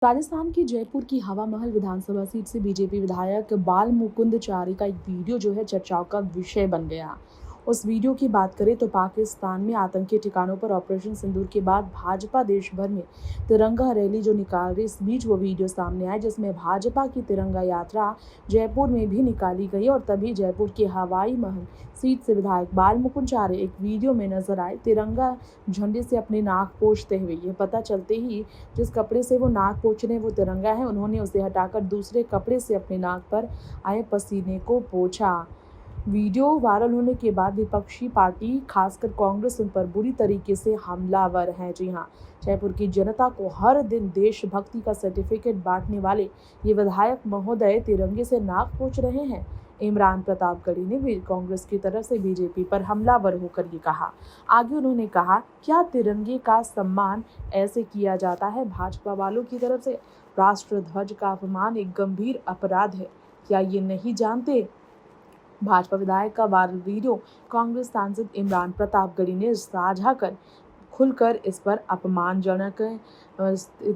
राजस्थान की जयपुर की हवा महल विधानसभा सीट से बीजेपी विधायक बाल मुकुंद चारी का एक वीडियो जो है चर्चाओं का विषय बन गया। उस वीडियो की बात करें तो पाकिस्तान में आतंकी ठिकानों पर ऑपरेशन सिंदूर के बाद भाजपा देश भर में तिरंगा रैली जो निकाल रही, इस बीच वो वीडियो सामने आया जिसमें भाजपा की तिरंगा यात्रा जयपुर में भी निकाली गई और तभी जयपुर के हवाई महल सीट से विधायक बाल मुकुंद चारी एक वीडियो में नजर आए तिरंगा झंडे से अपने नाक पोंछते हुए। ये पता चलते ही जिस कपड़े से वो नाक पोंछ रहे वो तिरंगा है, उन्होंने उसे हटाकर दूसरे कपड़े से अपने नाक पर आए पसीने को पोंछा। वीडियो वायरल होने के बाद विपक्षी पार्टी खासकर कांग्रेस उन पर बुरी तरीके से हमलावर है। जी हाँ, जयपुर की जनता को हर दिन देशभक्ति का सर्टिफिकेट बांटने वाले ये विधायक महोदय तिरंगे से नाक पोंछ रहे हैं। इमरान प्रतापगढ़ी ने भी कांग्रेस की तरफ से बीजेपी पर हमलावर होकर ये कहा। आगे उन्होंने कहा, क्या तिरंगे का सम्मान ऐसे किया जाता है? भाजपा वालों की तरफ से राष्ट्र ध्वज का अपमान एक गंभीर अपराध है, क्या ये नहीं जानते? भाजपा विधायक का वायरल वीडियो कांग्रेस सांसद इमरान प्रतापगढ़ी ने साझा कर खुलकर इस पर अपमानजनक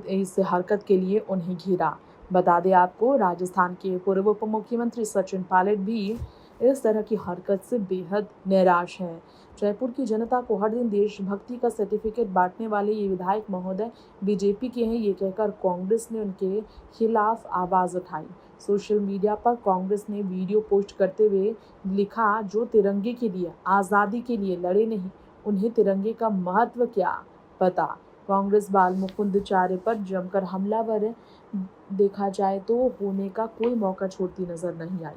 इस हरकत के लिए उन्हें घेरा। बता दें आपको, राजस्थान के पूर्व उप मुख्यमंत्री सचिन पायलट भी इस तरह की हरकत से बेहद निराश हैं। जयपुर की जनता को हर दिन देशभक्ति का सर्टिफिकेट बांटने वाले ये विधायक महोदय बीजेपी के हैं, ये कहकर कांग्रेस ने उनके खिलाफ आवाज उठाई। सोशल मीडिया पर कांग्रेस ने वीडियो पोस्ट करते हुए लिखा, जो तिरंगे के लिए, आज़ादी के लिए लड़े नहीं, उन्हें तिरंगे का महत्व क्या पता। कांग्रेस बाल मुकुंद चारी पर जमकर हमलावर देखा जाए तो होने का कोई मौका छोड़ती नजर नहीं आई।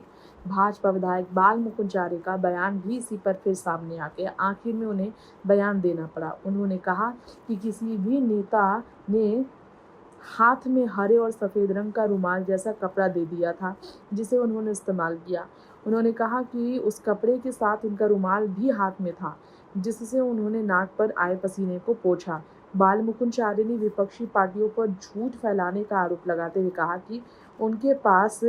भाजपा विधायक बाल मुकुंद चारी का बयान भी इसी पर फिर सामने आ गया। आखिर में उन्हें बयान देना पड़ा। उन्होंने कहा कि किसी भी नेता ने हाथ में हरे और सफ़ेद रंग का रुमाल जैसा कपड़ा दे दिया था जिसे उन्होंने इस्तेमाल किया। उन्होंने कहा कि उस कपड़े के साथ उनका रुमाल भी हाथ में था जिससे उन्होंने नाक पर आए पसीने को पोंछा। बाल मुकुंद चारी ने विपक्षी पार्टियों पर झूठ फैलाने का आरोप लगाते हुए कहा कि उनके पास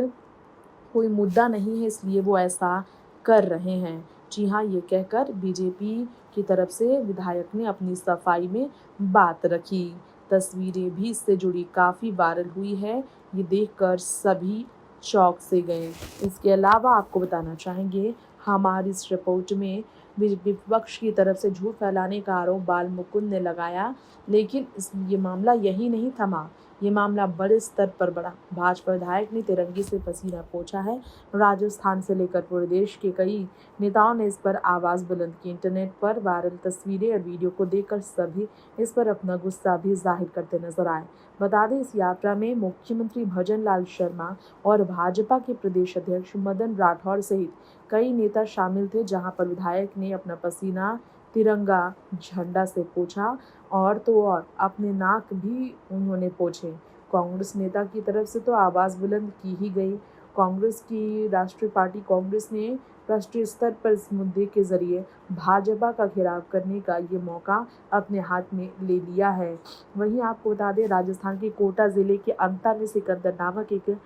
कोई मुद्दा नहीं है इसलिए वो ऐसा कर रहे हैं। जी हाँ, ये कहकर बीजेपी की तरफ से विधायक ने अपनी सफाई में बात रखी। तस्वीरें भी इससे जुड़ी काफ़ी वायरल हुई है। ये देखकर सभी चौंक से गए। इसके अलावा आपको बताना चाहेंगे, हमारी इस रिपोर्ट में विपक्ष की तरफ से झूठ फैलाने का आरोप बाल मुकुंद ने लगाया, लेकिन ये मामला यही नहीं थमा। ये मामला बड़े स्तर पर बढ़ा। भाजपा विधायक ने तिरंगे से पसीना पोंछा है। राजस्थान से लेकर पूरे देश के कई नेताओं ने इस पर आवाज़ बुलंद की। इंटरनेट पर वायरल तस्वीरें और वीडियो को देखकर सभी इस पर अपना गुस्सा भी जाहिर करते नजर आए। बता दें, इस यात्रा में मुख्यमंत्री भजन लाल शर्मा और भाजपा के प्रदेश अध्यक्ष मदन राठौर सहित कई नेता शामिल थे, जहां पर विधायक ने अपना पसीना तिरंगा झंडा से पोंछा और तो और अपने नाक भी उन्होंने पोंछे। कांग्रेस नेता की तरफ से तो आवाज़ बुलंद की ही गई। कांग्रेस की राष्ट्रीय पार्टी कांग्रेस ने राष्ट्रीय स्तर पर इस मुद्दे के जरिए भाजपा का घेराव करने का ये मौका अपने हाथ में ले लिया है। वहीं आपको बता दें, राजस्थान के कोटा जिले के अंता में सिकंदर नामक एक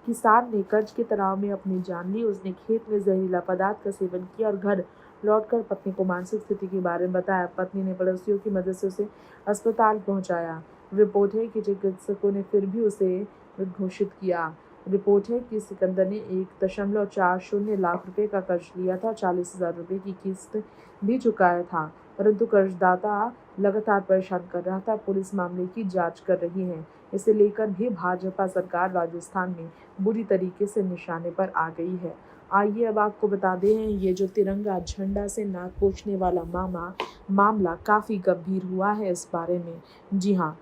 किसान ने कर्ज के तनाव में अपनी जान ली। उसने खेत में जहरीला पदार्थ का सेवन किया और घर लौटकर पत्नी को मानसिक स्थिति के बारे में बताया। पत्नी ने पड़ोसियों की मदद से उसे अस्पताल पहुंचाया। रिपोर्ट है कि चिकित्सकों ने फिर भी उसे घोषित किया। रिपोर्ट है कि सिकंदर ने 1.40 लाख रुपए का कर्ज लिया था, 40,000 रुपए की किस्त भी चुकाया था, परंतु कर्जदाता लगातार परेशान कर रहा था। पुलिस मामले की जांच कर रही है। इसे लेकर भी भाजपा सरकार राजस्थान में बुरी तरीके से निशाने पर आ गई है। आइए अब आपको बता दें, ये जो तिरंगा झंडा से नाक पोंछने वाला मामला काफ़ी गंभीर हुआ है। इस बारे में जी हाँ,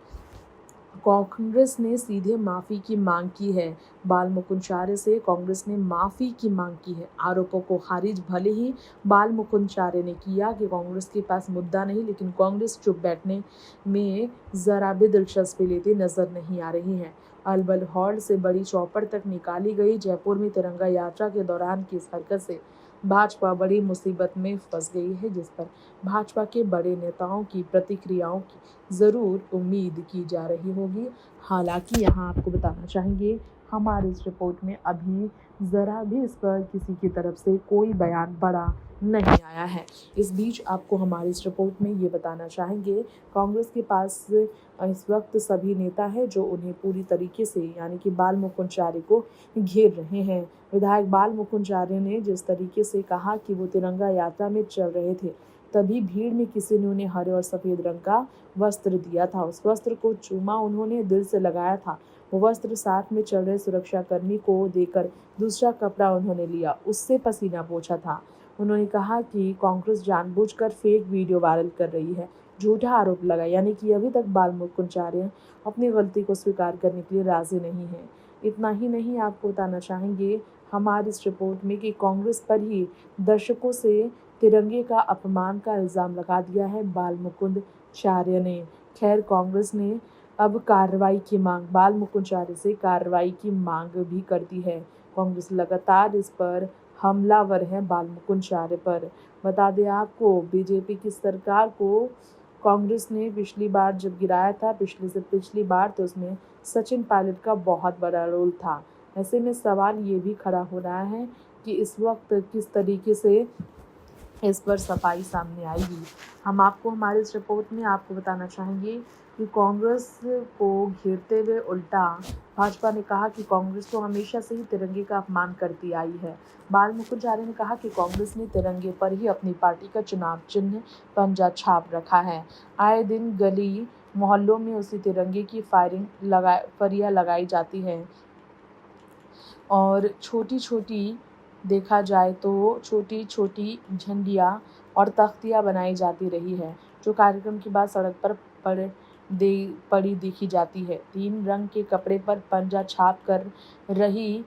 कांग्रेस ने सीधे माफ़ी की मांग की है। बाल मुकुंद चारी से कांग्रेस ने माफ़ी की मांग की है। आरोपों को खारिज भले ही बाल मुकुंद चारी ने किया कि कांग्रेस के पास मुद्दा नहीं, लेकिन कांग्रेस चुप बैठने में ज़रा भी दिलचस्पी लेती नजर नहीं आ रही है। अलबल हॉल से बड़ी चौपड़ तक निकाली गई जयपुर में तिरंगा यात्रा के दौरान की इस हरकत से भाजपा बड़ी मुसीबत में फंस गई है, जिस पर भाजपा के बड़े नेताओं की प्रतिक्रियाओं की ज़रूर उम्मीद की जा रही होगी। हालांकि यहाँ आपको बताना चाहेंगे, हमारी इस रिपोर्ट में अभी ज़रा भी इस पर किसी की तरफ से कोई बयान बड़ा नहीं आया है। इस बीच आपको हमारी इस रिपोर्ट में ये बताना चाहेंगे, कांग्रेस के पास इस वक्त सभी नेता हैं जो उन्हें पूरी तरीके से यानी कि बाल मुकुंद चारी को घेर रहे हैं। विधायक बाल मुकुंद चारी ने जिस तरीके से कहा कि वो तिरंगा यात्रा में चल रहे थे, तभी भीड़ में किसी ने उन्हें हरे और सफ़ेद रंग का वस्त्र दिया था। उस वस्त्र को चूमा उन्होंने, दिल से लगाया था। वो वस्त्र साथ में चल रहे सुरक्षाकर्मी को देकर दूसरा कपड़ा उन्होंने लिया, उससे पसीना पोंछा था। उन्होंने कहा कि कांग्रेस जानबूझकर फेक वीडियो वायरल कर रही है, झूठा आरोप लगाया, यानी कि अभी तक बाल मुकुंद चारी अपनी गलती को स्वीकार करने के लिए राजी नहीं है। इतना ही नहीं, आपको बताना चाहेंगे हमारी इस रिपोर्ट में कि कांग्रेस पर ही दर्शकों से तिरंगे का अपमान का इल्ज़ाम लगा दिया है बाल मुकुंद चारी ने। खैर, कांग्रेस ने अब कार्रवाई की मांग, बाल मुकुंद चारी से कार्रवाई की मांग भी कर दी है। कांग्रेस लगातार इस पर हमलावर है बाल मुकुंद चारी पर। बता दें आपको, बीजेपी की सरकार को कांग्रेस ने पिछली बार जब गिराया था, पिछली से पिछली बार, तो उसमें सचिन पायलट का बहुत बड़ा रोल था। ऐसे में सवाल ये भी खड़ा हो रहा है कि इस वक्त किस तरीके से इस पर सफाई सामने आएगी। हम आपको हमारे इस रिपोर्ट में आपको बताना चाहेंगे कि कांग्रेस को घेरते हुए उल्टा भाजपा ने कहा कि कांग्रेस तो हमेशा से ही तिरंगे का अपमान करती आई है। बाल मुकुंद चारी ने कहा कि कांग्रेस ने तिरंगे पर ही अपनी पार्टी का चुनाव चिन्ह पंजा छाप रखा है। आए दिन गली मोहल्लों में उसी तिरंगे की फरियां लगाई जाती है और देखा जाए तो छोटी छोटी झंडियाँ और तख्तियाँ बनाई जाती रही है, जो कार्यक्रम के बाद सड़क पर पड़ी देखी जाती है। 3 रंग के कपड़े पर पंजा छाप कर रही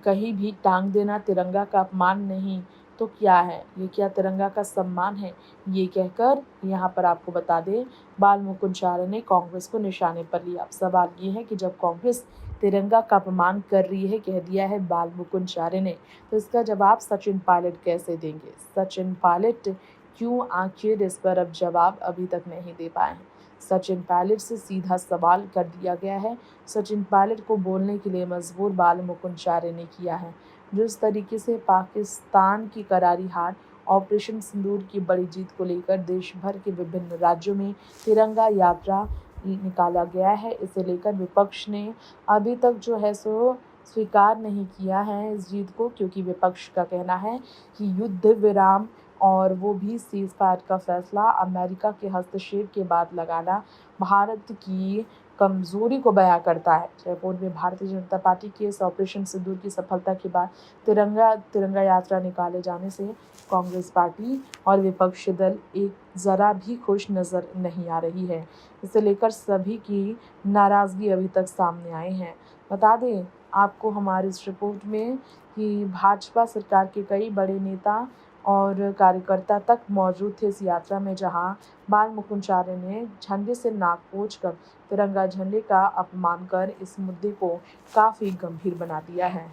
कहीं भी टांग देना तिरंगा का अपमान नहीं तो क्या है? ये क्या तिरंगा का सम्मान है? ये कहकर यहाँ पर आपको बता दें, बाल मुकुंद चारी ने कांग्रेस को निशाने पर लिया। अब सवाल ये है कि जब कांग्रेस तिरंगा का अपमान कर रही है, कह दिया है बाल मुकुंद चारी ने, तो इसका जवाब सचिन पायलट कैसे देंगे? सचिन पायलट क्यों आखिर इस पर अब जवाब अभी तक नहीं दे पाए हैं। सचिन पायलट से सीधा सवाल कर दिया गया है। सचिन पायलट को बोलने के लिए मजबूर बाल मुकुंद चारी ने किया है। जिस तरीके से पाकिस्तान की करारी हार, ऑपरेशन सिंदूर की बड़ी जीत को लेकर देश भर के विभिन्न राज्यों में तिरंगा यात्रा निकाला गया है, इसे लेकर विपक्ष ने अभी तक जो है सो स्वीकार नहीं किया है इस जीत को, क्योंकि विपक्ष का कहना है कि युद्ध विराम और वो भी सीज़ फायर का फैसला अमेरिका के हस्तक्षेप के बाद लगाना भारत की कमज़ोरी को बयां करता है। जयपुर में भारतीय जनता पार्टी के इस ऑपरेशन सिंदूर की सफलता के बाद तिरंगा यात्रा निकाले जाने से कांग्रेस पार्टी और विपक्षी दल एक ज़रा भी खुश नज़र नहीं आ रही है। इसे लेकर सभी की नाराज़गी अभी तक सामने आई है। बता दें आपको हमारी इस रिपोर्ट में कि भाजपा सरकार के कई बड़े नेता और कार्यकर्ता तक मौजूद थे इस यात्रा में, जहां बाल मुकुंद चारी ने झंडे से नाक पोंछकर तिरंगा झंडे का अपमान कर इस मुद्दे को काफ़ी गंभीर बना दिया है।